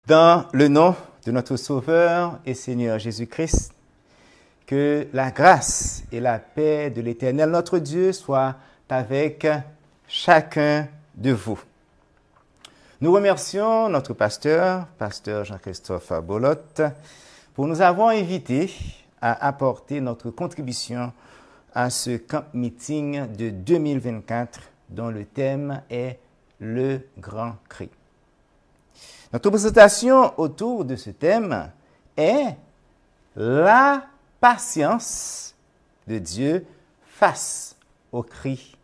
Dans le nom de notre Sauveur et Seigneur Jésus-Christ, que la grâce et la paix de l'Éternel, notre Dieu, soient avec chacun de vous. Nous remercions notre pasteur Jean-Christophe Bolotte, pour nous avoir invités à apporter notre contribution à ce camp meeting de 2024 dont le thème est le grand cri. Notre présentation autour de ce thème est la patience de Dieu face au cri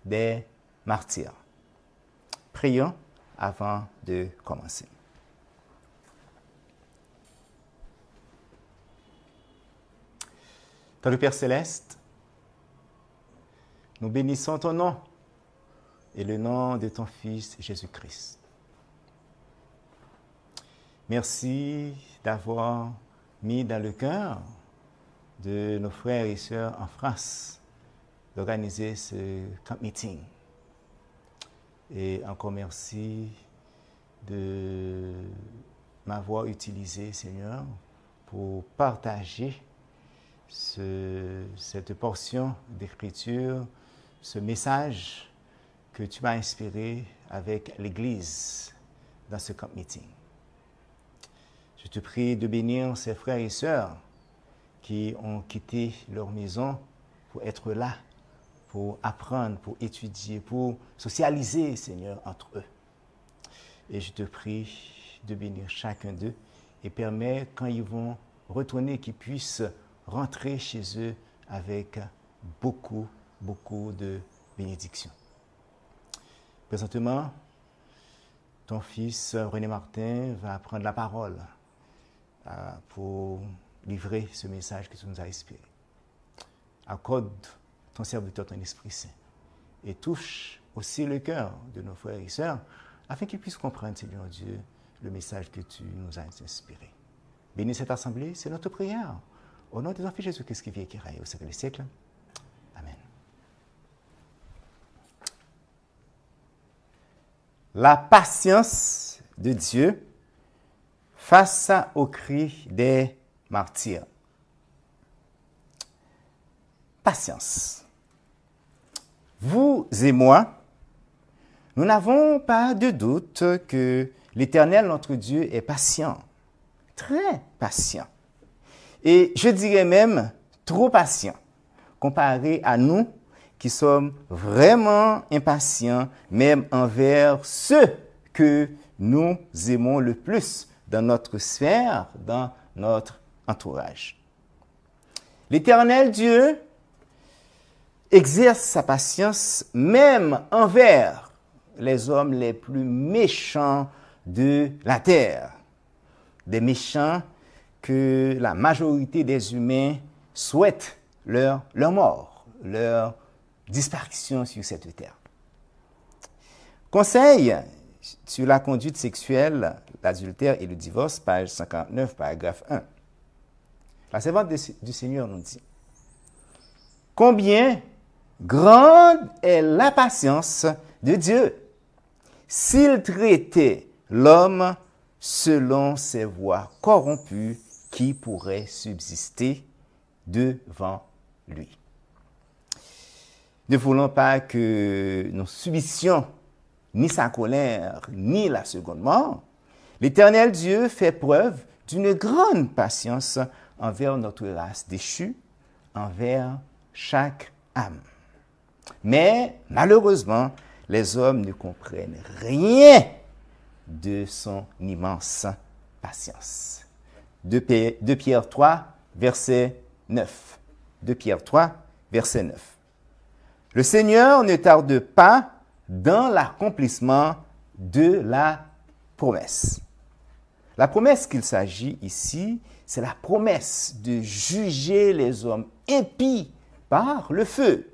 des martyrs. Prions avant de commencer. Dans le Père Céleste, nous bénissons ton nom et le nom de ton Fils Jésus-Christ. Merci d'avoir mis dans le cœur de nos frères et sœurs en France d'organiser ce camp meeting. Et encore merci de m'avoir utilisé, Seigneur, pour partager cette portion d'écriture, ce message que tu m'as inspiré avec l'Église dans ce camp meeting. Je te prie de bénir ces frères et sœurs qui ont quitté leur maison pour être là, pour apprendre, pour étudier, pour socialiser, Seigneur, entre eux. Et je te prie de bénir chacun d'eux et permets, quand ils vont retourner, qu'ils puissent rentrer chez eux avec beaucoup de bénédictions. Présentement, ton fils René Martin va prendre la parole pour livrer ce message que tu nous as inspiré. Accorde ton serviteur, ton Esprit Saint, et touche aussi le cœur de nos frères et sœurs, afin qu'ils puissent comprendre, Seigneur Dieu, le message que tu nous as inspiré. Bénis cette assemblée, c'est notre prière. Au nom de ton Fils Jésus-Christ qui vit et qui règne au siècle des siècles. Amen. La patience de Dieu face au cri des martyrs. Patience. Vous et moi, nous n'avons pas de doute que l'Éternel, notre Dieu, est patient, très patient. Et je dirais même trop patient, comparé à nous qui sommes vraiment impatients, même envers ceux que nous aimons le plus dans notre sphère, dans notre entourage. L'Éternel Dieu exerce sa patience même envers les hommes les plus méchants de la terre. Des méchants que la majorité des humains souhaitent leur mort, leur disparition sur cette terre. Conseil sur la conduite sexuelle, l'adultère et le divorce, page 59, paragraphe 1. La servante du Seigneur nous dit: combien grande est la patience de Dieu s'il traitait l'homme selon ses voies corrompues, qui pourrait subsister devant lui. Ne voulons pas que nous subissions ni sa colère, ni la seconde mort. L'Éternel Dieu fait preuve d'une grande patience envers notre race déchue, envers chaque âme. Mais malheureusement, les hommes ne comprennent rien de son immense patience. 2 Pierre 3, verset 9. 2 Pierre 3, verset 9. Le Seigneur ne tarde pas dans l'accomplissement de la promesse. La promesse qu'il s'agit ici, c'est la promesse de juger les hommes impies par le feu.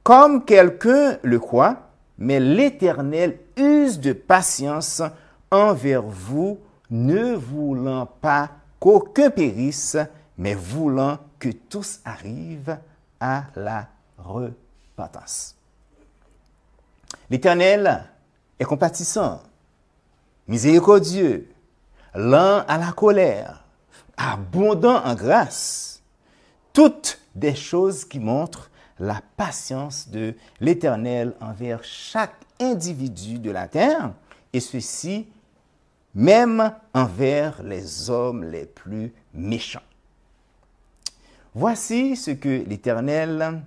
Comme quelqu'un le croit, mais l'Éternel use de patience envers vous, ne voulant pas qu'aucun périsse, mais voulant que tous arrivent à la repentance. L'Éternel est compatissant, miséricordieux, lent à la colère, abondant en grâce. Toutes des choses qui montrent la patience de l'Éternel envers chaque individu de la terre, et ceci même envers les hommes les plus méchants. Voici ce que l'Éternel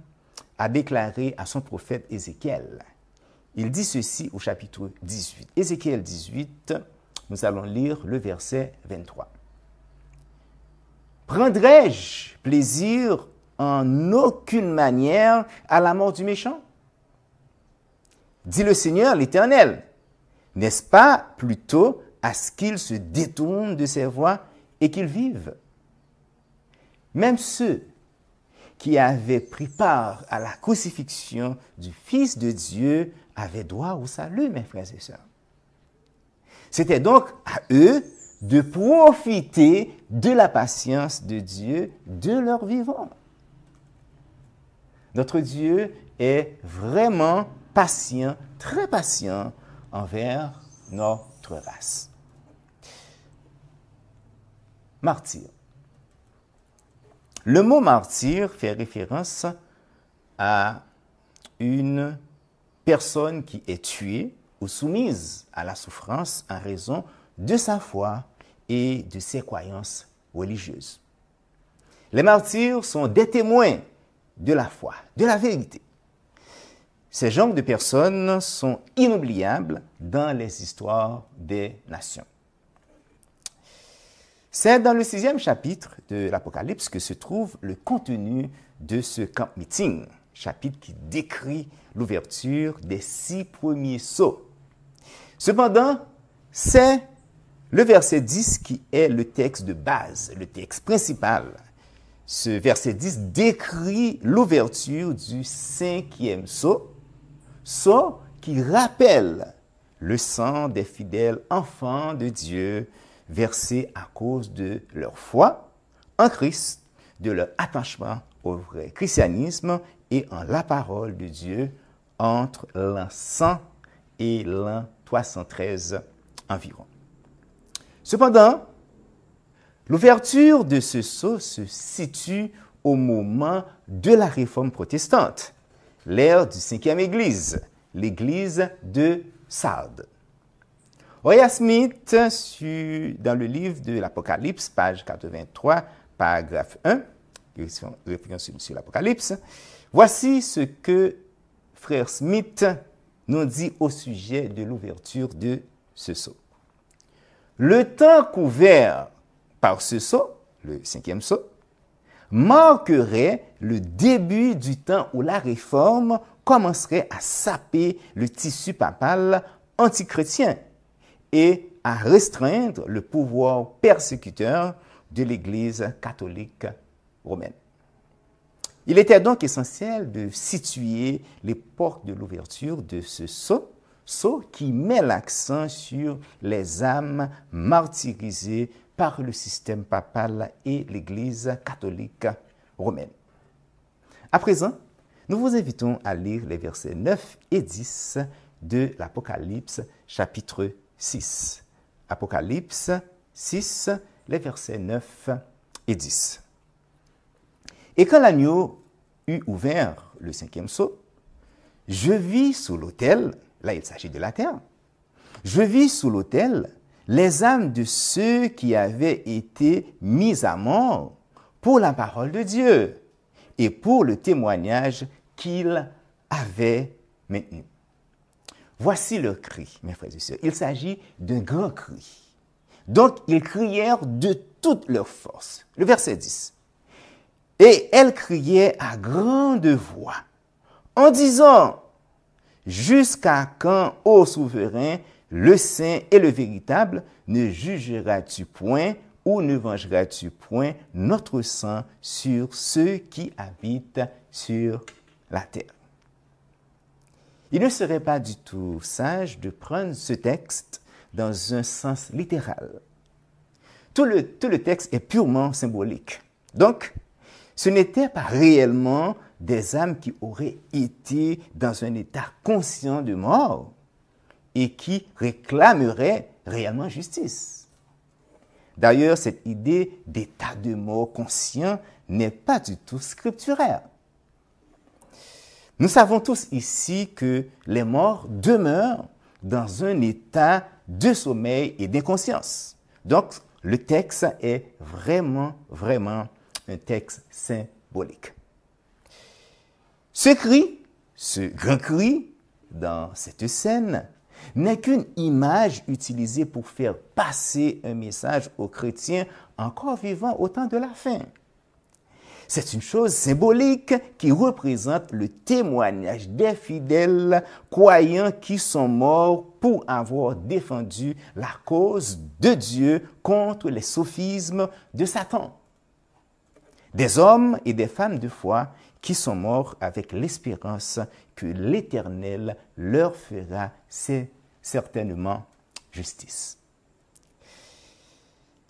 a déclaré à son prophète Ézéchiel. Il dit ceci au chapitre 18. Ézéchiel 18, nous allons lire le verset 23. Prendrai-je plaisir en aucune manière à la mort du méchant? Dit le Seigneur l'Éternel. N'est-ce pas plutôt à ce qu'il se détourne de ses voies et qu'il vive? Même ceux qui avaient pris part à la crucifixion du Fils de Dieu avaient droit au salut, mes frères et sœurs. C'était donc à eux de profiter de la patience de Dieu de leur vivant. Notre Dieu est vraiment patient, très patient envers notre race. Martyr. Le mot martyr fait référence à une personne qui est tuée ou soumise à la souffrance en raison de sa foi et de ses croyances religieuses. Les martyrs sont des témoins de la foi, de la vérité. Ces genres de personnes sont inoubliables dans les histoires des nations. C'est dans le 6e chapitre de l'Apocalypse que se trouve le contenu de ce camp meeting, chapitre qui décrit l'ouverture des 6 premiers sceaux. Cependant, c'est le verset 10 qui est le texte de base, le texte principal. Ce verset 10 décrit l'ouverture du 5e sceau, sceau qui rappelle le sang des fidèles enfants de Dieu versés à cause de leur foi en Christ, de leur attachement au vrai christianisme et en la parole de Dieu entre l'an 100 et l'an 313 environ. Cependant, l'ouverture de ce sceau se situe au moment de la réforme protestante, l'ère du 5e Église, l'église de Sardes. Roya Smith, dans le livre de l'Apocalypse, page 83, paragraphe 1, référence sur l'Apocalypse, voici ce que frère Smith nous dit au sujet de l'ouverture de ce sceau. Le temps couvert par ce sceau, le 5e sceau, marquerait le début du temps où la réforme commencerait à saper le tissu papal antichrétien et à restreindre le pouvoir persécuteur de l'Église catholique romaine. Il était donc essentiel de situer l'époque de l'ouverture de ce sceau qui met l'accent sur les âmes martyrisées par le système papal et l'Église catholique romaine. À présent, nous vous invitons à lire les versets 9 et 10 de l'Apocalypse chapitre 6. Apocalypse 6, les versets 9 et 10. Et quand l'agneau eut ouvert le 5e sceau, je vis sous l'autel, là il s'agit de la terre, je vis sous l'autel les âmes de ceux qui avaient été mis à mort pour la parole de Dieu et pour le témoignage qu'ils avaient maintenu. Voici leur cri, mes frères et sœurs. Il s'agit d'un grand cri. Donc, ils crièrent de toute leur force. Le verset 10. Et elles criaient à grande voix, en disant, jusqu'à quand, ô souverain, le saint et le véritable, ne jugeras-tu point ou ne vengeras-tu point notre sang sur ceux qui habitent sur la terre? Il ne serait pas du tout sage de prendre ce texte dans un sens littéral. Tout le texte est purement symbolique. Donc, ce n'était pas réellement des âmes qui auraient été dans un état conscient de mort et qui réclameraient réellement justice. D'ailleurs, cette idée d'état de mort conscient n'est pas du tout scripturaire. Nous savons tous ici que les morts demeurent dans un état de sommeil et d'inconscience. Donc, le texte est vraiment un texte symbolique. Ce cri, ce grand cri, dans cette scène, n'est qu'une image utilisée pour faire passer un message aux chrétiens encore vivants au temps de la fin. C'est une chose symbolique qui représente le témoignage des fidèles croyants qui sont morts pour avoir défendu la cause de Dieu contre les sophismes de Satan. Des hommes et des femmes de foi qui sont morts avec l'espérance que l'Éternel leur fera certainement justice.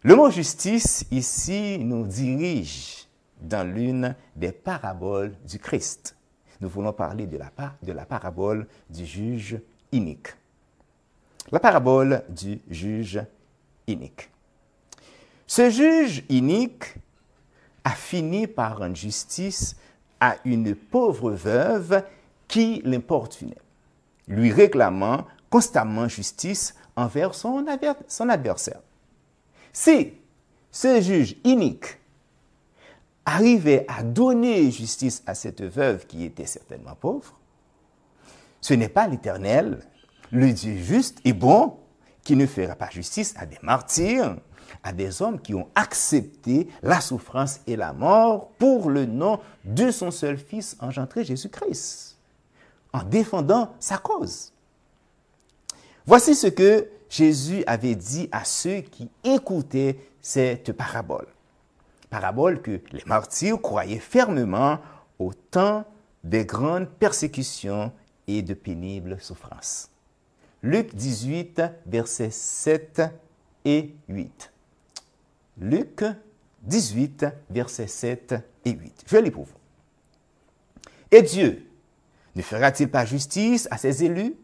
Le mot justice ici nous dirige dans l'une des paraboles du Christ. Nous voulons parler de la parabole du juge inique. La parabole du juge inique. Ce juge inique a fini par rendre justice à une pauvre veuve qui l'importunait, lui réclamant constamment justice envers son adversaire. Si ce juge inique arrivait à donner justice à cette veuve qui était certainement pauvre, ce n'est pas l'Éternel, le Dieu juste et bon, qui ne fera pas justice à des martyrs, à des hommes qui ont accepté la souffrance et la mort pour le nom de son seul Fils engendré Jésus-Christ, en défendant sa cause. Voici ce que Jésus avait dit à ceux qui écoutaient cette parabole. Parabole que les martyrs croyaient fermement au temps des grandes persécutions et de pénibles souffrances. Luc 18, versets 7 et 8. Luc 18, versets 7 et 8. Je lis pour vous. Et Dieu ne fera-t-il pas justice à ses élus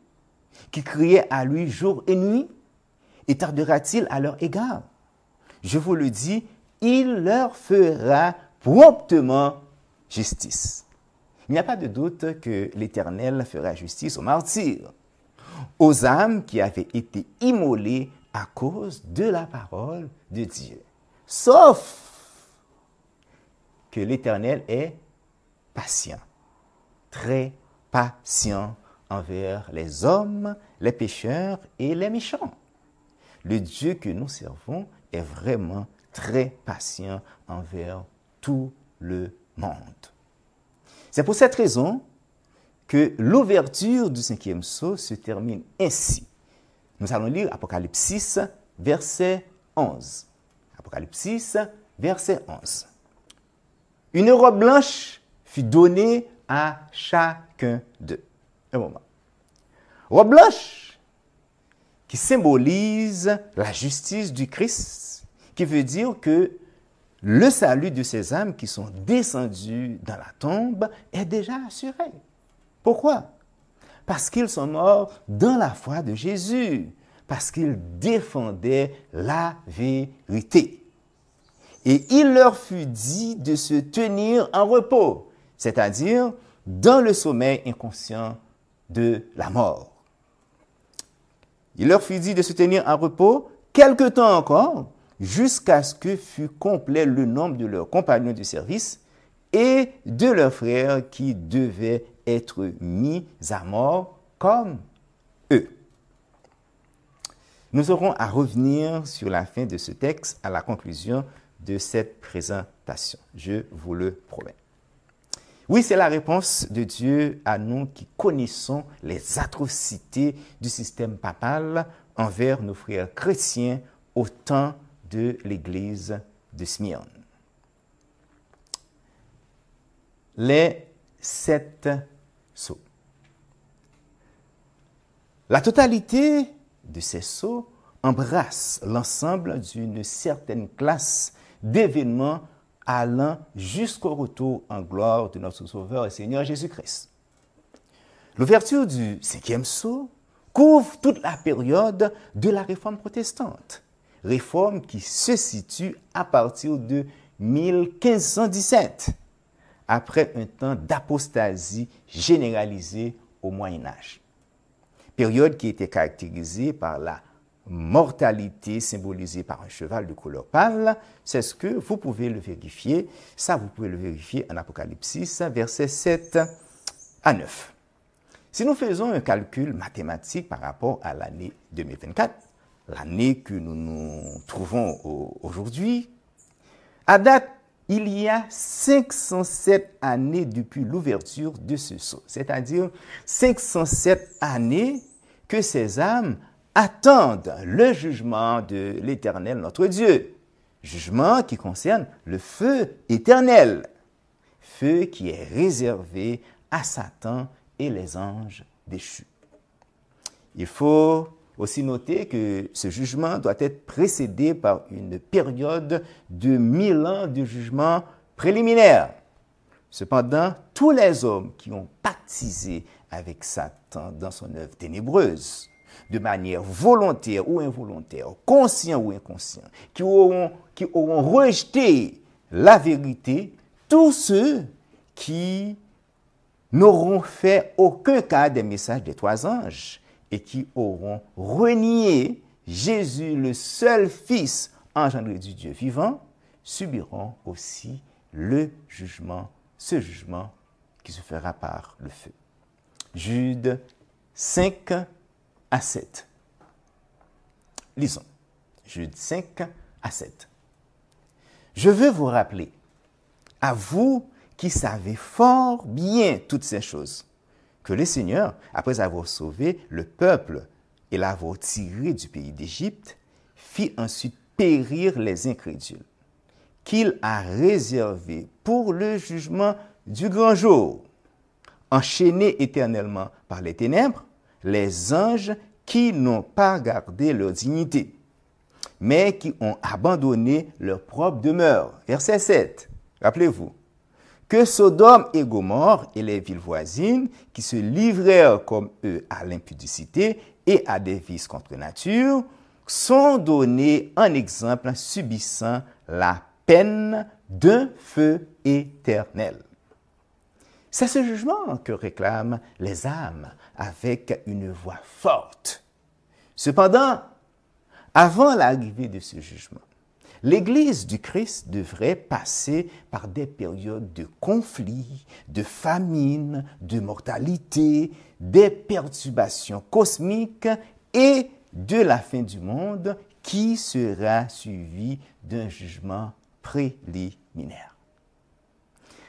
qui criaient à lui jour et nuit? Et tardera-t-il à leur égard? Je vous le dis, il leur fera promptement justice. Il n'y a pas de doute que l'Éternel fera justice aux martyrs, aux âmes qui avaient été immolées à cause de la parole de Dieu. Sauf que l'Éternel est patient, très patient envers les hommes, les pécheurs et les méchants. Le Dieu que nous servons est vraiment très patient envers tout le monde. C'est pour cette raison que l'ouverture du 5e sceau se termine ainsi. Nous allons lire Apocalypse 6, verset 11. Apocalypse 6, verset 11. Une robe blanche fut donnée à chacun d'eux. Un moment. Robe blanche qui symbolise la justice du Christ, qui veut dire que le salut de ces âmes qui sont descendues dans la tombe est déjà assuré. Pourquoi? Parce qu'ils sont morts dans la foi de Jésus, parce qu'ils défendaient la vérité. Et il leur fut dit de se tenir en repos, c'est-à-dire dans le sommeil inconscient de la mort. Il leur fut dit de se tenir en repos quelque temps encore, jusqu'à ce que fût complet le nombre de leurs compagnons de service et de leurs frères qui devaient être mis à mort comme eux. Nous aurons à revenir sur la fin de ce texte à la conclusion de cette présentation. Je vous le promets. Oui, c'est la réponse de Dieu à nous qui connaissons les atrocités du système papal envers nos frères chrétiens au temps de l'église de Smyrne. Les 7 sceaux. La totalité de ces sceaux embrasse l'ensemble d'une certaine classe d'événements allant jusqu'au retour en gloire de notre Sauveur et Seigneur Jésus-Christ. L'ouverture du 5e sceau couvre toute la période de la réforme protestante. Réforme qui se situe à partir de 1517, après un temps d'apostasie généralisée au Moyen-Âge. Période qui était caractérisée par la mortalité symbolisée par un cheval de couleur pâle. C'est ce que vous pouvez le vérifier. Ça, vous pouvez le vérifier en Apocalypse 6, versets 7 à 9. Si nous faisons un calcul mathématique par rapport à l'année 2024, l'année que nous nous trouvons aujourd'hui, à date, il y a 507 années depuis l'ouverture de ce sceau, c'est-à-dire 507 années que ces âmes attendent le jugement de l'Éternel, notre Dieu. Jugement qui concerne le feu éternel, feu qui est réservé à Satan et les anges déchus. Il faut aussi noter que ce jugement doit être précédé par une période de 1000 ans de jugement préliminaire. Cependant, tous les hommes qui ont pactisé avec Satan dans son œuvre ténébreuse, de manière volontaire ou involontaire, conscient ou inconscient, qui auront rejeté la vérité, tous ceux qui n'auront fait aucun cas des messages des trois anges et qui auront renié Jésus, le seul Fils engendré du Dieu vivant, subiront aussi ce jugement qui se fera par le feu. Jude 5 à 7. Lisons. Jude 5 à 7. Je veux vous rappeler, à vous qui savez fort bien toutes ces choses, que le Seigneur, après avoir sauvé le peuple et l'avoir tiré du pays d'Égypte, fit ensuite périr les incrédules, qu'il a réservés pour le jugement du grand jour, enchaînés éternellement par les ténèbres, les anges qui n'ont pas gardé leur dignité, mais qui ont abandonné leur propre demeure. Verset 7, rappelez-vous, que Sodome et Gomorrhe et les villes voisines, qui se livrèrent comme eux à l'impudicité et à des vices contre nature, sont donnés en exemple subissant la peine d'un feu éternel. C'est ce jugement que réclament les âmes avec une voix forte. Cependant, avant l'arrivée de ce jugement, l'Église du Christ devrait passer par des périodes de conflits, de famine, de mortalité, des perturbations cosmiques et de la fin du monde qui sera suivie d'un jugement préliminaire.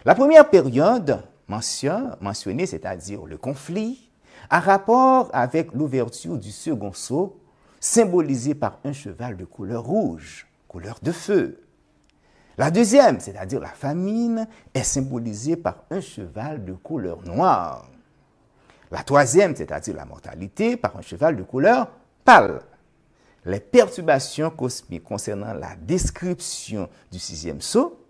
La première période mentionnée, c'est-à-dire le conflit, a rapport avec l'ouverture du second sceau, symbolisé par un cheval de couleur rouge, couleur de feu. La deuxième, c'est-à-dire la famine, est symbolisée par un cheval de couleur noire. La troisième, c'est-à-dire la mortalité, par un cheval de couleur pâle. Les perturbations cosmiques concernant la description du sixième sceau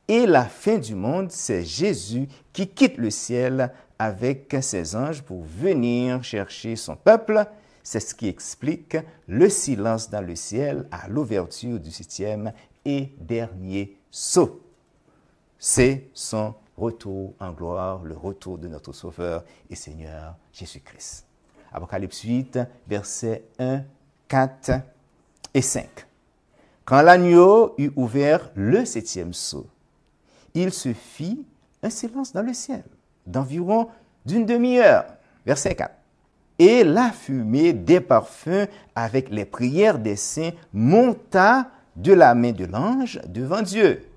et la fin du monde, c'est Jésus qui quitte le ciel avec ses anges pour venir chercher son peuple. C'est ce qui explique le silence dans le ciel à l'ouverture du septième et dernier sceau. C'est son retour en gloire, le retour de notre Sauveur et Seigneur Jésus-Christ. Apocalypse 8, versets 1, 4 et 5. Quand l'agneau eut ouvert le septième sceau, il se fit un silence dans le ciel, d'environ d'une demi-heure. Verset 4. Et la fumée des parfums avec les prières des saints monta de la main de l'ange devant Dieu.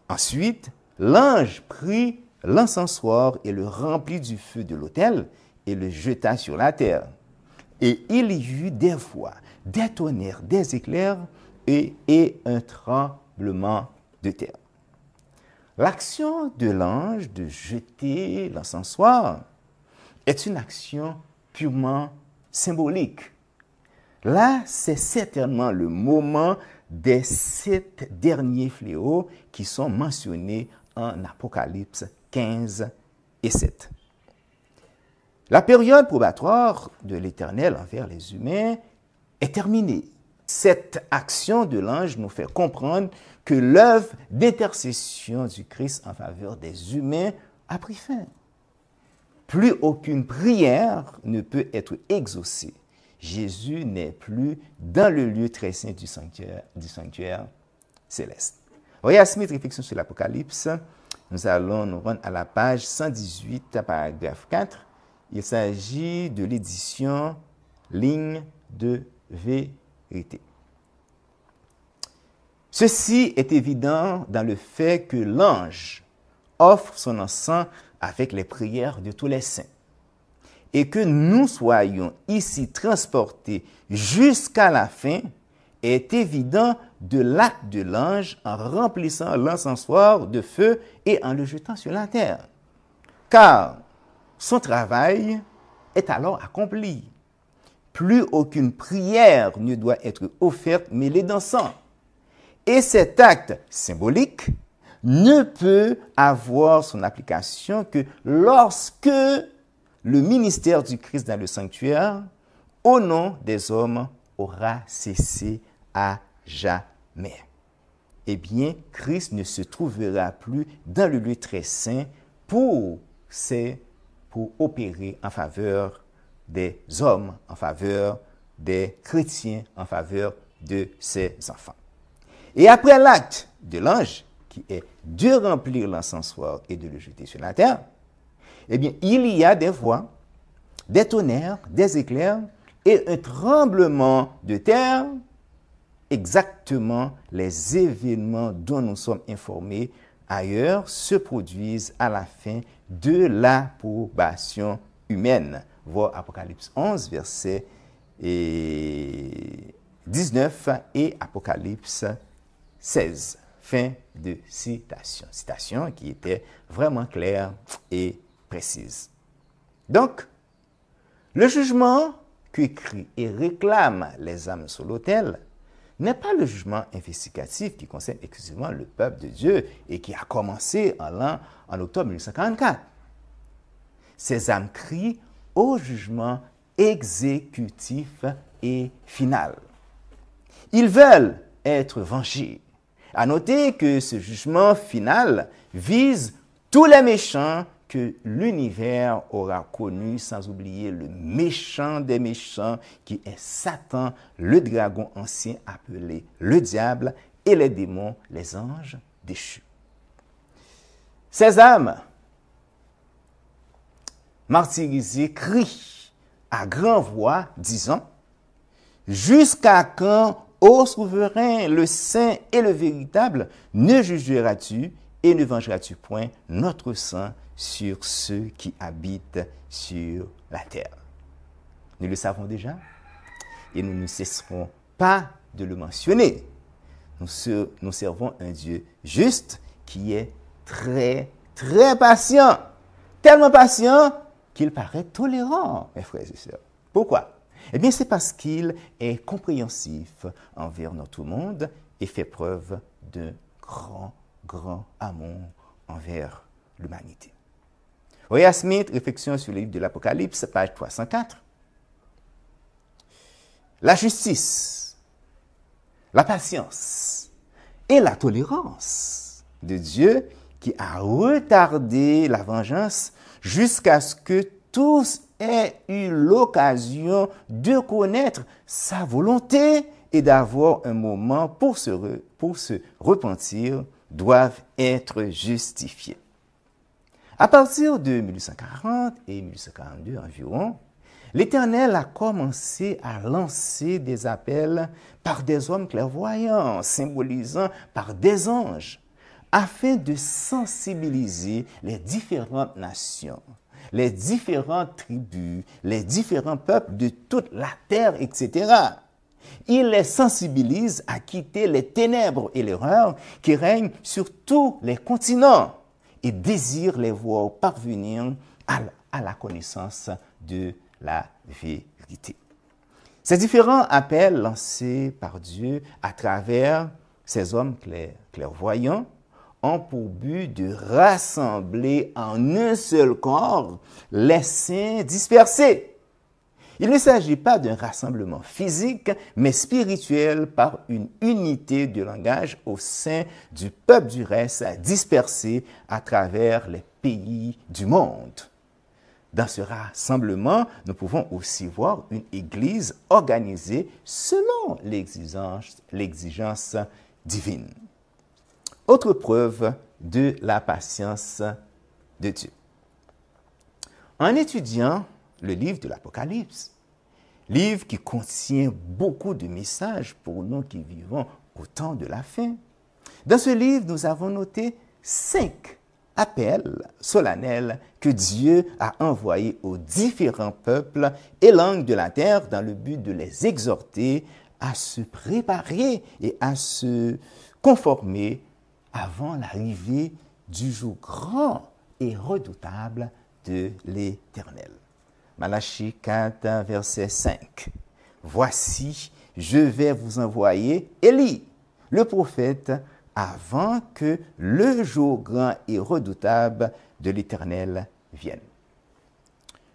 Ensuite, l'ange prit l'encensoir et le remplit du feu de l'autel et le jeta sur la terre. Et il y eut des voix, des tonnerres, des éclairs et un tremblement de terre. L'action de l'ange de jeter l'encensoir est une action purement symbolique. Là, c'est certainement le moment des 7 derniers fléaux qui sont mentionnés en Apocalypse 15 et 7. La période probatoire de l'Éternel envers les humains est terminée. Cette action de l'ange nous fait comprendre que l'œuvre d'intercession du Christ en faveur des humains a pris fin. Plus aucune prière ne peut être exaucée. Jésus n'est plus dans le lieu très saint du sanctuaire céleste. Voyez Smith, réflexion sur l'Apocalypse. Nous allons nous rendre à la page 118, paragraphe 4. Il s'agit de l'édition Ligne de vérité. Ceci est évident dans le fait que l'ange offre son encens avec les prières de tous les saints. Et que nous soyons ici transportés jusqu'à la fin est évident de l'acte de l'ange en remplissant l'encensoir de feu et en le jetant sur la terre. Car son travail est alors accompli. Plus aucune prière ne doit être offerte mêlée d'encens. Et cet acte symbolique ne peut avoir son application que lorsque le ministère du Christ dans le sanctuaire, au nom des hommes, aura cessé à jamais. Eh bien, Christ ne se trouvera plus dans le lieu très saint pour opérer en faveur des hommes, en faveur des chrétiens, en faveur de ses enfants. Et après l'acte de l'ange, qui est de remplir l'encensoir et de le jeter sur la terre, eh bien, il y a des voix, des tonnerres, des éclairs et un tremblement de terre, exactement les événements dont nous sommes informés ailleurs se produisent à la fin de l'approbation humaine. Voir Apocalypse 11, verset 19 et Apocalypse 16. Fin de citation. Citation qui était vraiment claire et précise. Donc, le jugement que crient et réclament les âmes sur l'autel n'est pas le jugement investigatif qui concerne exclusivement le peuple de Dieu et qui a commencé en octobre 1944. Ces âmes crient au jugement exécutif et final. Ils veulent être vengés. À noter que ce jugement final vise tous les méchants que l'univers aura connus, sans oublier le méchant des méchants qui est Satan, le dragon ancien appelé le diable, et les démons, les anges déchus. Ces âmes martyrisées crient à grande voix, disant « Jusqu'à quand, ô souverain, le saint et le véritable, ne jugeras-tu et ne vengeras-tu point notre sang sur ceux qui habitent sur la terre ?» Nous le savons déjà et nous ne cesserons pas de le mentionner. Nous servons un Dieu juste qui est très, très patient. Tellement patient qu'il paraît tolérant, mes frères et sœurs. Pourquoi? Eh bien, c'est parce qu'il est compréhensif envers notre monde et fait preuve d'un grand amour envers l'humanité. Voyez Smith, réflexion sur le livre de l'Apocalypse, page 304. La justice, la patience et la tolérance de Dieu qui a retardé la vengeance jusqu'à ce que tous aient eu l'occasion de connaître sa volonté et d'avoir un moment pour se repentir, doivent être justifiés. À partir de 1840 et 1842 environ, l'Éternel a commencé à lancer des appels par des hommes clairvoyants, symbolisant par des anges, afin de sensibiliser les différentes nations, les différentes tribus, les différents peuples de toute la terre, etc. Il les sensibilise à quitter les ténèbres et l'erreur qui règnent sur tous les continents et désire les voir parvenir à la connaissance de la vérité. Ces différents appels lancés par Dieu à travers ces hommes clairvoyants ont pour but de rassembler en un seul corps les saints dispersés. Il ne s'agit pas d'un rassemblement physique, mais spirituel par une unité de langage au sein du peuple du reste dispersé à travers les pays du monde. Dans ce rassemblement, nous pouvons aussi voir une église organisée selon l'exigence divine. Autre preuve de la patience de Dieu. En étudiant le livre de l'Apocalypse, livre qui contient beaucoup de messages pour nous qui vivons au temps de la fin. Dans ce livre, nous avons noté 5 appels solennels que Dieu a envoyés aux différents peuples et langues de la terre dans le but de les exhorter à se préparer et à se conformer avant l'arrivée du jour grand et redoutable de l'Éternel. Malachie 4, verset 5. « Voici, je vais vous envoyer Élie, le prophète, avant que le jour grand et redoutable de l'Éternel vienne. »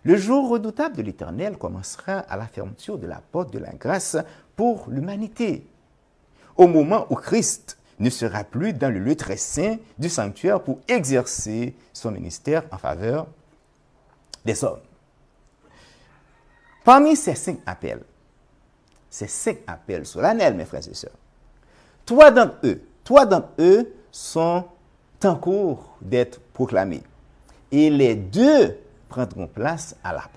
Le jour redoutable de l'Éternel commencera à la fermeture de la porte de la grâce pour l'humanité, au moment où Christ ne sera plus dans le lieu très saint du sanctuaire pour exercer son ministère en faveur des hommes. Parmi ces 5 appels solennels, mes frères et sœurs, 3 d'entre eux sont en cours d'être proclamés. Et les 2 prendront place à la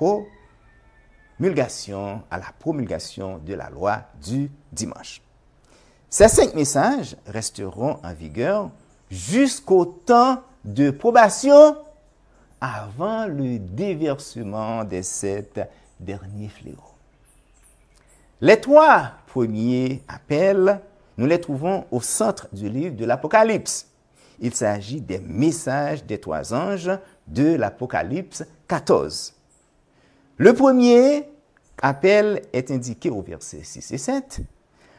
promulgation de la loi du dimanche. Ces 5 messages resteront en vigueur jusqu'au temps de probation avant le déversement des 7 derniers fléaux. Les 3 premiers appels, nous les trouvons au centre du livre de l'Apocalypse. Il s'agit des messages des 3 anges de l'Apocalypse 14. Le premier appel est indiqué au verset 6 et 7.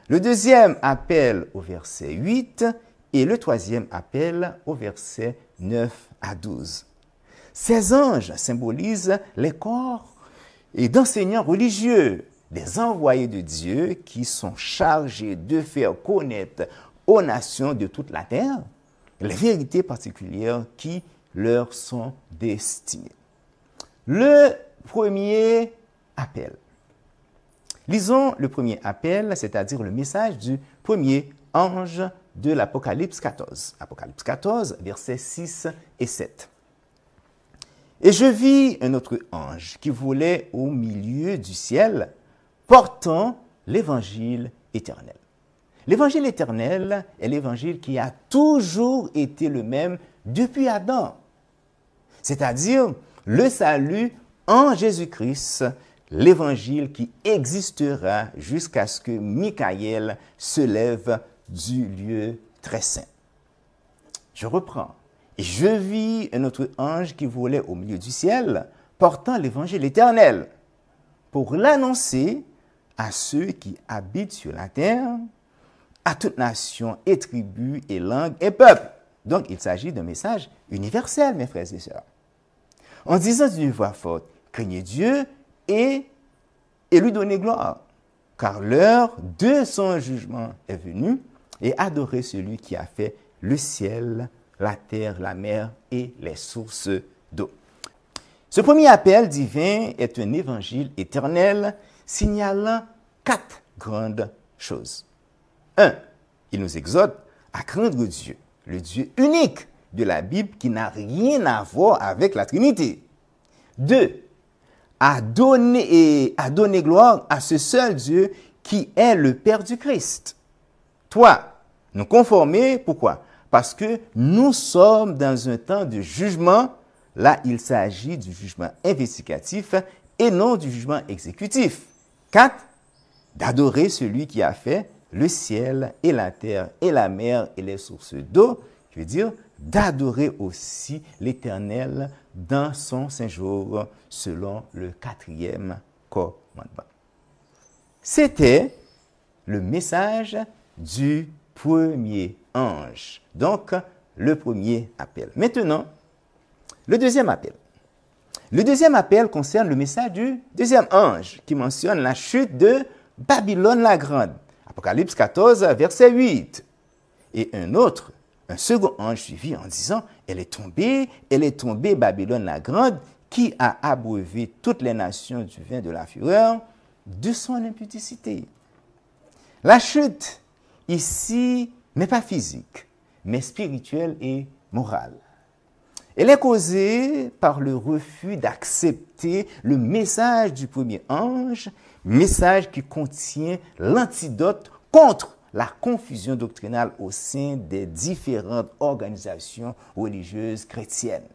Le deuxième appel au verset 8 et le troisième appel au verset 9 à 12. Ces anges symbolisent les corps et d'enseignants religieux, des envoyés de Dieu qui sont chargés de faire connaître aux nations de toute la terre les vérités particulières qui leur sont destinées. Le premier appel. Lisons le premier appel, c'est-à-dire le message du premier ange de l'Apocalypse 14. Apocalypse 14, versets 6 et 7. « Et je vis un autre ange qui volait au milieu du ciel, portant l'évangile éternel. » L'évangile éternel est l'évangile qui a toujours été le même depuis Adam, c'est-à-dire le salut en Jésus-Christ, l'évangile qui existera jusqu'à ce que Michael se lève du lieu très saint. Je reprends. « Et je vis un autre ange qui volait au milieu du ciel, portant l'évangile éternel, pour l'annoncer à ceux qui habitent sur la terre, à toute nation et tribu et langue et peuple. » Donc, il s'agit d'un message universel, mes frères et sœurs. En disant d'une voix forte, « Craignez Dieu et lui donnez gloire, car l'heure de son jugement est venue, et adorez celui qui a fait le ciel, la terre, la mer et les sources d'eau. » Ce premier appel divin est un évangile éternel signalant 4 grandes choses. 1. Il nous exhorte à craindre Dieu, le Dieu unique de la Bible qui n'a rien à voir avec la Trinité. 2. À donner gloire à ce seul Dieu qui est le Père du Christ. 3. Nous conformer, pourquoi? Parce que nous sommes dans un temps de jugement. Là, il s'agit du jugement investigatif et non du jugement exécutif. 4. D'adorer celui qui a fait le ciel et la terre et la mer et les sources d'eau. Je veux dire, d'adorer aussi l'Éternel dans son saint jour selon le 4e commandement. C'était le message du premier ange. Donc, le premier appel. Maintenant, le deuxième appel. Le deuxième appel concerne le message du deuxième ange qui mentionne la chute de Babylone la Grande. Apocalypse 14, verset 8. Et un second ange suivi en disant, elle est tombée, Babylone la Grande, qui a abreuvé toutes les nations du vin de la fureur de son impudicité. La chute, ici, n'est pas physique, mais spirituelle et morale. Elle est causée par le refus d'accepter le message du premier ange, message qui contient l'antidote contre la confusion doctrinale au sein des différentes organisations religieuses chrétiennes.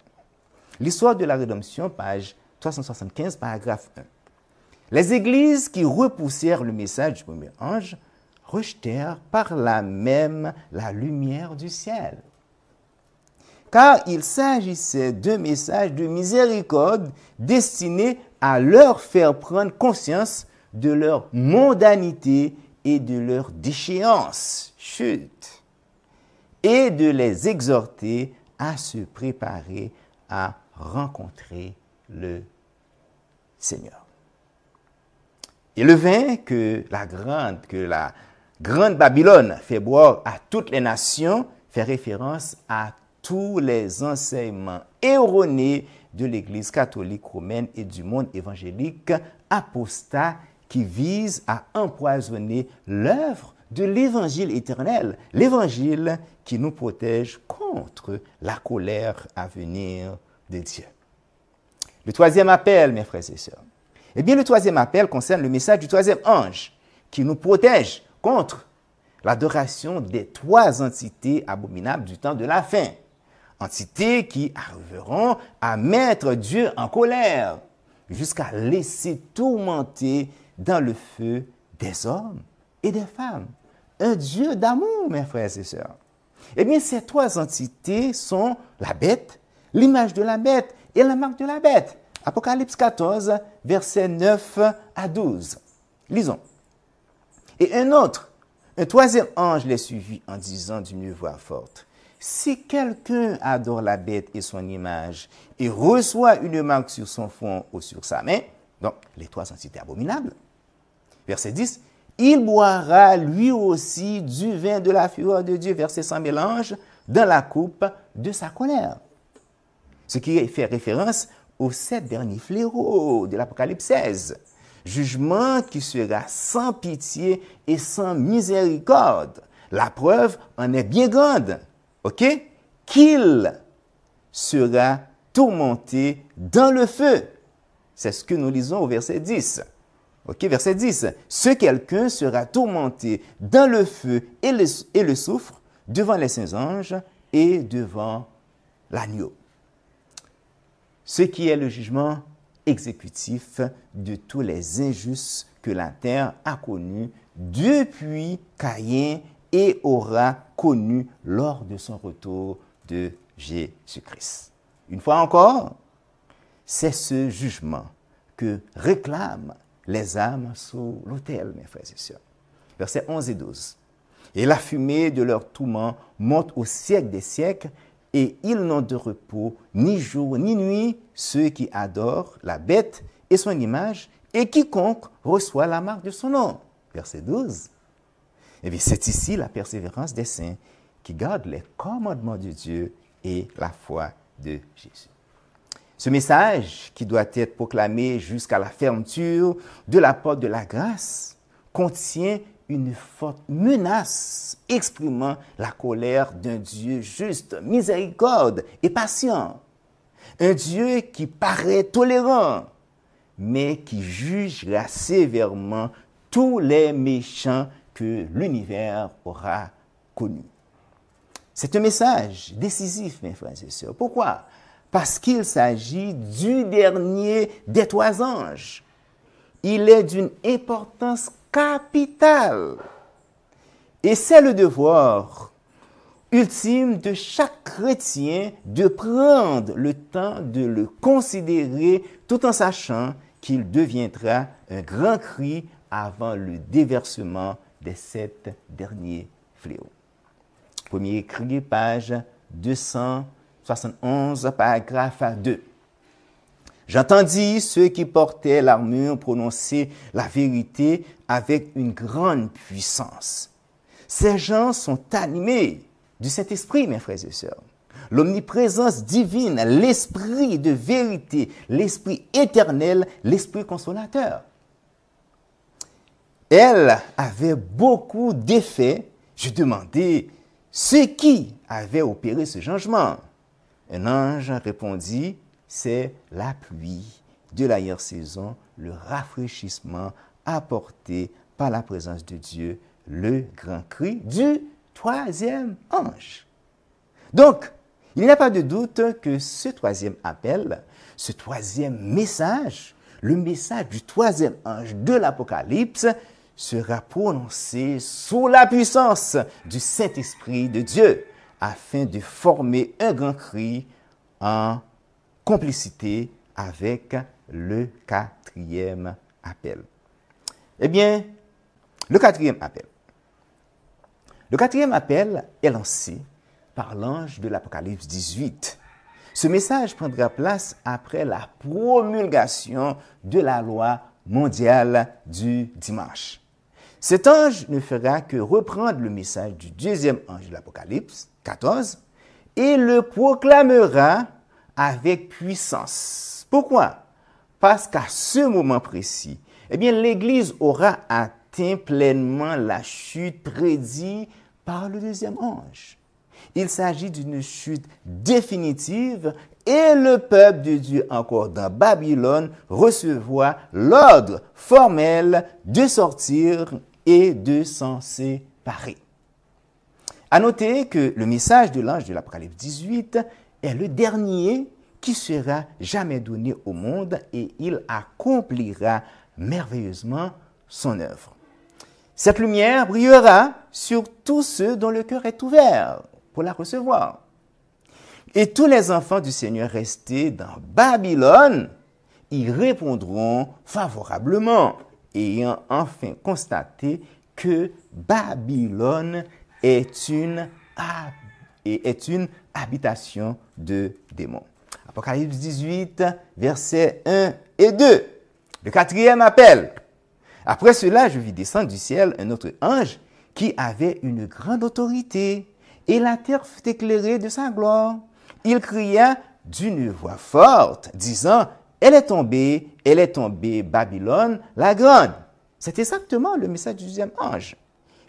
L'histoire de la rédemption, page 375, paragraphe 1. Les églises qui repoussèrent le message du premier ange rejetèrent par là même la lumière du ciel. Car il s'agissait d'un message de miséricorde destiné à leur faire prendre conscience de leur mondanité et de leur déchéance, chute, et de les exhorter à se préparer à rencontrer le Seigneur. Et le vin que la grande Babylone fait boire à toutes les nations fait référence à tous les enseignements erronés de l'Église catholique romaine et du monde évangélique apostat qui visent à empoisonner l'œuvre de l'Évangile éternel, l'Évangile qui nous protège contre la colère à venir de Dieu. Le troisième appel, mes frères et sœurs. Eh bien, le troisième appel concerne le message du troisième ange qui nous protège contre l'adoration des trois entités abominables du temps de la fin. Entités qui arriveront à mettre Dieu en colère jusqu'à laisser tourmenter dans le feu des hommes et des femmes. Un Dieu d'amour, mes frères et sœurs. Eh bien, ces trois entités sont la bête, l'image de la bête et la marque de la bête. Apocalypse 14, versets 9 à 12. Lisons. Et un troisième ange les suivit en disant d'une voix forte, « Si quelqu'un adore la bête et son image et reçoit une marque sur son front ou sur sa main, donc les trois entités abominables, verset 10, il boira lui aussi du vin de la fureur de Dieu, versé sans mélange, dans la coupe de sa colère. » Ce qui fait référence aux 7 derniers fléaux de l'Apocalypse 16. Jugement qui sera sans pitié et sans miséricorde. La preuve en est bien grande. OK? Qu'il sera tourmenté dans le feu. C'est ce que nous lisons au verset 10. OK, verset 10. Ce quelqu'un sera tourmenté dans le feu et le soufre devant les saints anges et devant l'agneau. Ce qui est le jugement exécutif de tous les injustes que la terre a connus depuis Caïn et aura connu lors de son retour de Jésus-Christ. Une fois encore, c'est ce jugement que réclament les âmes sous l'autel, mes frères et sœurs. Versets 11 et 12. Et la fumée de leur tourment monte au siècle des siècles, et ils n'ont de repos ni jour ni nuit, ceux qui adorent la bête et son image, et quiconque reçoit la marque de son nom. Verset 12. Eh bien, c'est ici la persévérance des saints qui gardent les commandements de Dieu et la foi de Jésus. Ce message, qui doit être proclamé jusqu'à la fermeture de la porte de la grâce, contient une forte menace exprimant la colère d'un Dieu juste, miséricorde et patient. Un Dieu qui paraît tolérant, mais qui jugera sévèrement tous les méchants que l'univers aura connus. C'est un message décisif, mes frères et sœurs. Pourquoi? Parce qu'il s'agit du dernier des trois anges. Il est d'une importance capitale. Et c'est le devoir ultime de chaque chrétien de prendre le temps de le considérer tout en sachant qu'il deviendra un grand cri avant le déversement des 7 derniers fléaux. Premier cri, page 271, paragraphe 2. J'entendis ceux qui portaient l'armure prononcer la vérité avec une grande puissance. Ces gens sont animés du Saint-Esprit, mes frères et sœurs. L'omniprésence divine, l'esprit de vérité, l'esprit éternel, l'esprit consolateur. Elle avait beaucoup d'effets. Je demandais ce qui avait opéré ce changement. Un ange répondit, c'est la pluie de l'arrière-saison, le rafraîchissement apporté par la présence de Dieu, le grand cri du troisième ange. Donc, il n'y a pas de doute que ce troisième appel, ce troisième message, le message du troisième ange de l'Apocalypse, sera prononcé sous la puissance du Saint-Esprit de Dieu, afin de former un grand cri en complicité avec le quatrième appel. Eh bien, le quatrième appel. Le quatrième appel est lancé par l'ange de l'Apocalypse 18. Ce message prendra place après la promulgation de la loi mondiale du dimanche. Cet ange ne fera que reprendre le message du deuxième ange de l'Apocalypse 14 et le proclamera avec puissance. Pourquoi? Parce qu'à ce moment précis, eh bien, l'Église aura atteint pleinement la chute prédite par le deuxième ange. Il s'agit d'une chute définitive et le peuple de Dieu encore dans Babylone recevra l'ordre formel de sortir et de s'en séparer. À noter que le message de l'ange de l'Apocalypse 18 est le dernier qui sera jamais donné au monde et il accomplira merveilleusement son œuvre. Cette lumière brillera sur tous ceux dont le cœur est ouvert pour la recevoir. Et tous les enfants du Seigneur restés dans Babylone y répondront favorablement, ayant enfin constaté que Babylone est une habitation de démons. Apocalypse 18, versets 1 et 2. Le quatrième appel. Après cela, je vis descendre du ciel un autre ange qui avait une grande autorité, et la terre fut éclairée de sa gloire. Il cria d'une voix forte, disant, elle est tombée, Babylone la grande. C'est exactement le message du deuxième ange.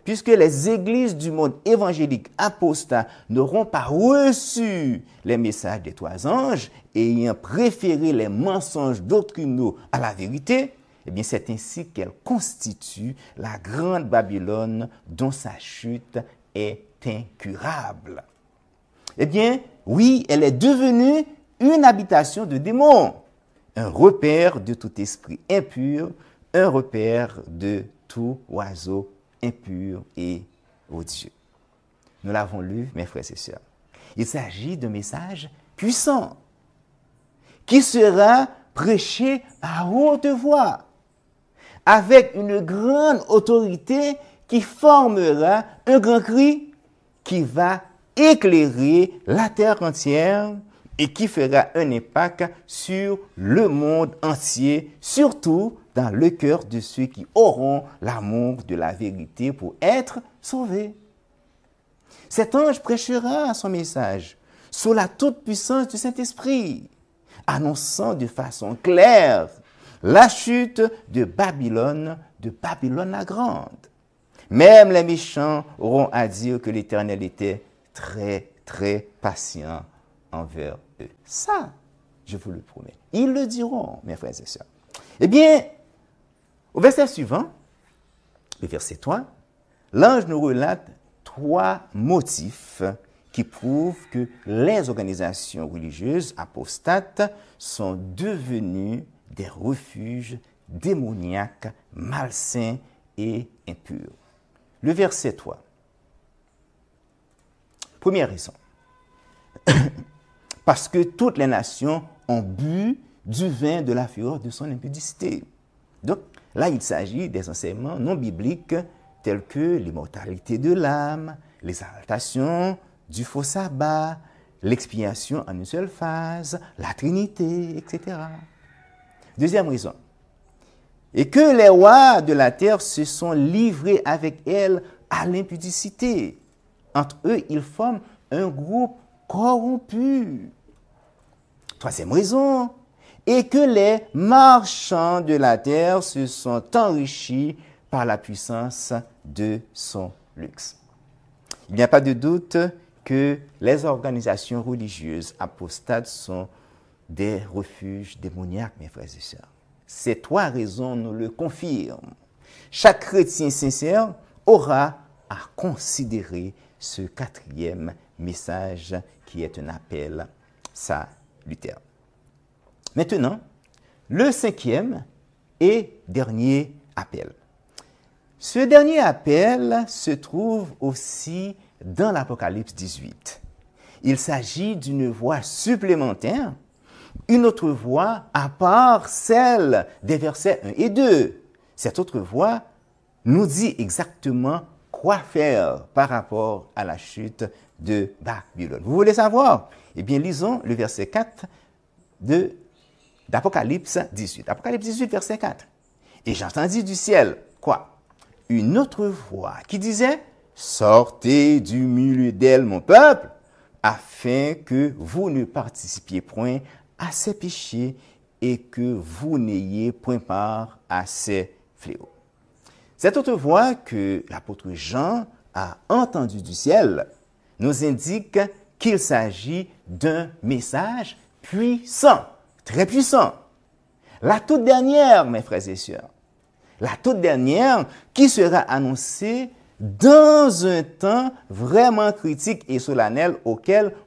Puisque les églises du monde évangélique apostat n'auront pas reçu les messages des trois anges, ayant préféré les mensonges doctrinaux à la vérité, eh bien c'est ainsi qu'elle constitue la grande Babylone dont sa chute est incurable. Eh bien, oui, elle est devenue une habitation de démons, un repère de tout esprit impur, un repère de tout oiseau impur et odieux. Nous l'avons lu, mes frères et sœurs. Il s'agit d'un message puissant qui sera prêché à haute voix, avec une grande autorité qui formera un grand cri qui va éclairer la terre entière et qui fera un impact sur le monde entier, surtout dans le cœur de ceux qui auront l'amour de la vérité pour être sauvés. Cet ange prêchera son message sous la toute-puissance du Saint-Esprit, annonçant de façon claire la chute de Babylone la grande. Même les méchants auront à dire que l'Éternel était très, très patient envers eux. Ça, je vous le promets. Ils le diront, mes frères et sœurs. Eh bien, au verset suivant, le verset 3, l'ange nous relate trois motifs qui prouvent que les organisations religieuses apostates sont devenues des refuges démoniaques, malsains et impurs. Le verset 3. Première raison. Parce que toutes les nations ont bu du vin de la fureur de son impudicité. Donc, là, il s'agit des enseignements non bibliques tels que l'immortalité de l'âme, les exaltations du faux sabbat, l'expiation en une seule phase, la Trinité, etc. Deuxième raison. Et que les rois de la terre se sont livrés avec elle à l'impudicité. Entre eux, ils forment un groupe corrompu. Troisième raison. Et que les marchands de la terre se sont enrichis par la puissance de son luxe. Il n'y a pas de doute que les organisations religieuses apostates sont des refuges démoniaques, mes frères et sœurs. Ces trois raisons nous le confirment. Chaque chrétien sincère aura à considérer ce quatrième message qui est un appel salutaire. Maintenant, le cinquième et dernier appel. Ce dernier appel se trouve aussi dans l'Apocalypse 18. Il s'agit d'une voix supplémentaire, une autre voix à part celle des versets 1 et 2. Cette autre voix nous dit exactement quoi faire par rapport à la chute de Babylone. Vous voulez savoir? Eh bien, lisons le verset 4 d'Apocalypse 18. Apocalypse 18, verset 4. Et j'entendis du ciel, quoi? Une autre voix qui disait, sortez du milieu d'elle, mon peuple, afin que vous ne participiez point à ses péchés et que vous n'ayez point part à ses fléaux. Cette autre voix que l'apôtre Jean a entendue du ciel nous indique qu'il s'agit d'un message puissant, très puissant. La toute dernière, mes frères et sœurs, la toute dernière qui sera annoncée dans un temps vraiment critique et solennel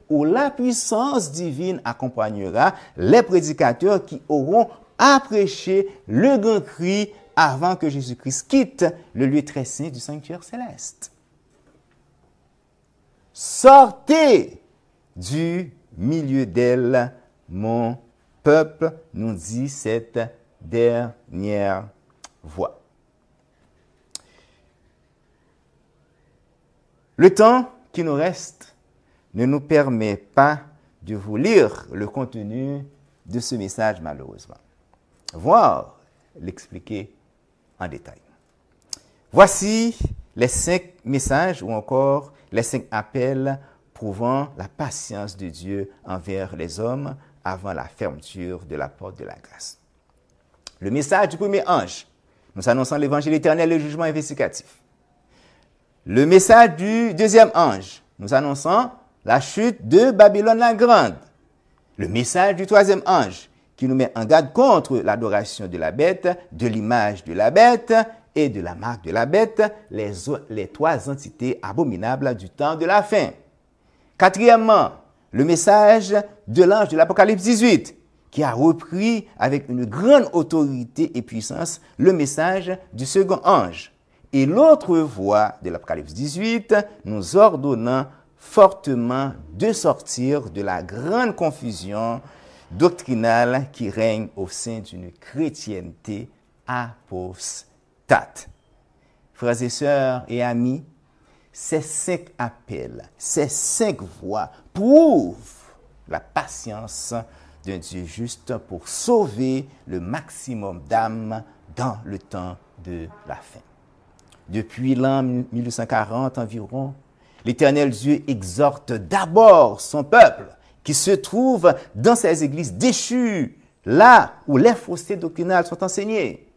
où la puissance divine accompagnera les prédicateurs qui auront à prêcher le grand cri avant que Jésus-Christ quitte le lieu très saint du sanctuaire céleste. Sortez du milieu d'elle, mon peuple, nous dit cette dernière voix. Le temps qui nous reste ne nous permet pas de vous lire le contenu de ce message, malheureusement, voire l'expliquer en détail. Voici les 5 messages ou encore les 5 appels prouvant la patience de Dieu envers les hommes avant la fermeture de la porte de la grâce. Le message du premier ange, nous annonçant l'évangile éternel et le jugement investigatif. Le message du deuxième ange, nous annonçant la chute de Babylone la Grande. Le message du troisième ange, qui nous met en garde contre l'adoration de la bête, de l'image de la bête et de la marque de la bête, les 3 entités abominables du temps de la fin. Quatrièmement, le message de l'ange de l'Apocalypse 18, qui a repris avec une grande autorité et puissance le message du second ange. Et l'autre voix de l'Apocalypse 18 nous ordonnant fortement de sortir de la grande confusion doctrinale qui règne au sein d'une chrétienté apostate. Frères et sœurs et amis, ces 5 appels, ces 5 voix prouvent la patience d'un Dieu juste pour sauver le maximum d'âmes dans le temps de la fin. Depuis l'an 1840 environ, l'Éternel Dieu exhorte d'abord son peuple qui se trouve dans ces églises déchues, là où les faussetés doctrinales sont enseignées.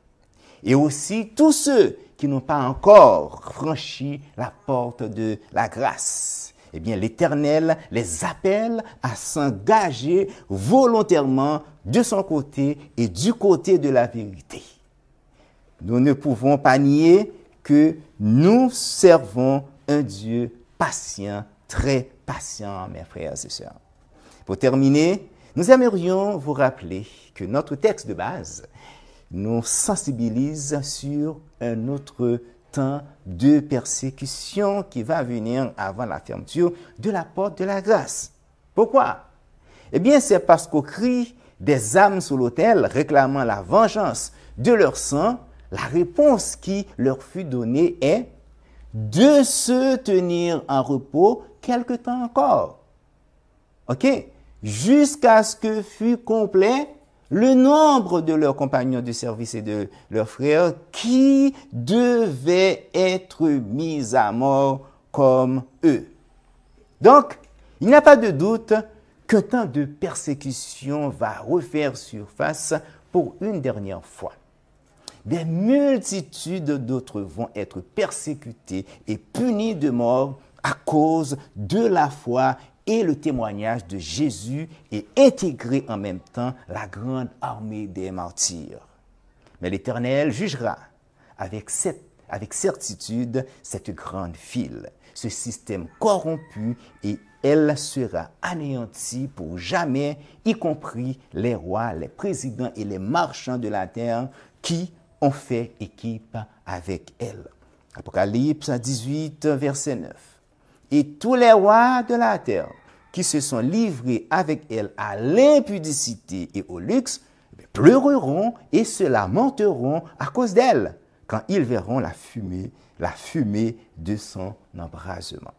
Et aussi tous ceux qui n'ont pas encore franchi la porte de la grâce. Eh bien, l'Éternel les appelle à s'engager volontairement de son côté et du côté de la vérité. Nous ne pouvons pas nier que nous servons un Dieu patient, très patient, mes frères et sœurs. Pour terminer, nous aimerions vous rappeler que notre texte de base nous sensibilise sur un autre temps de persécution qui va venir avant la fermeture de la porte de la grâce. Pourquoi? Eh bien, c'est parce qu'au cri des âmes sous l'autel réclamant la vengeance de leur sang, la réponse qui leur fut donnée est de se tenir en repos quelque temps encore. OK? Jusqu'à ce que fût complet le nombre de leurs compagnons de service et de leurs frères qui devaient être mis à mort comme eux. Donc, il n'y a pas de doute qu'un temps de persécution va refaire surface pour une dernière fois. Des multitudes d'autres vont être persécutés et punis de mort à cause de la foi et le témoignage de Jésus et intégrer en même temps la grande armée des martyrs. Mais l'Éternel jugera avec certitude cette grande file, ce système corrompu, et elle sera anéantie pour jamais, y compris les rois, les présidents et les marchands de la terre qui ont fait équipe avec elle. Apocalypse 18, verset 9. Et tous les rois de la terre qui se sont livrés avec elle à l'impudicité et au luxe, pleureront et se lamenteront à cause d'elle, quand ils verront la fumée de son embrasement.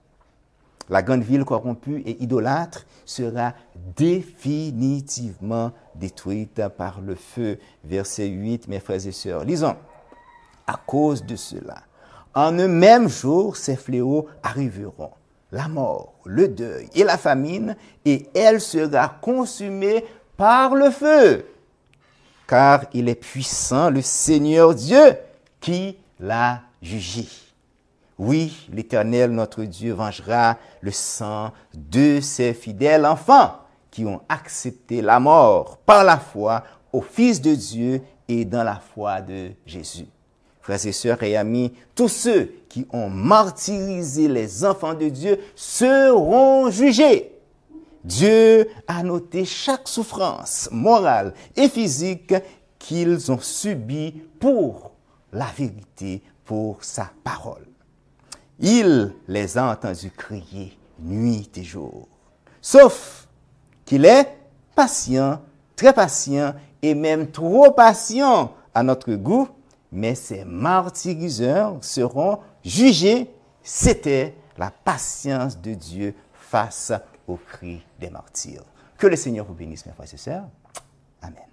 La grande ville corrompue et idolâtre sera définitivement détruite par le feu. Verset 8, mes frères et sœurs. Lisons. À cause de cela, en un même jour, ces fléaux arriveront. La mort, le deuil et la famine, et elle sera consumée par le feu. Car il est puissant, le Seigneur Dieu, qui l'a jugé. Oui, l'Éternel, notre Dieu, vengera le sang de ses fidèles enfants qui ont accepté la mort par la foi au Fils de Dieu et dans la foi de Jésus. Frères et sœurs et amis, tous ceux qui ont martyrisé les enfants de Dieu seront jugés. Dieu a noté chaque souffrance morale et physique qu'ils ont subie pour la vérité, pour sa parole. Il les a entendus crier nuit et jour. Sauf qu'il est patient, très patient et même trop patient à notre goût, mais ces martyriseurs seront jugés. C'était la patience de Dieu face au cri des martyrs. Que le Seigneur vous bénisse, mes frères et sœurs. Amen.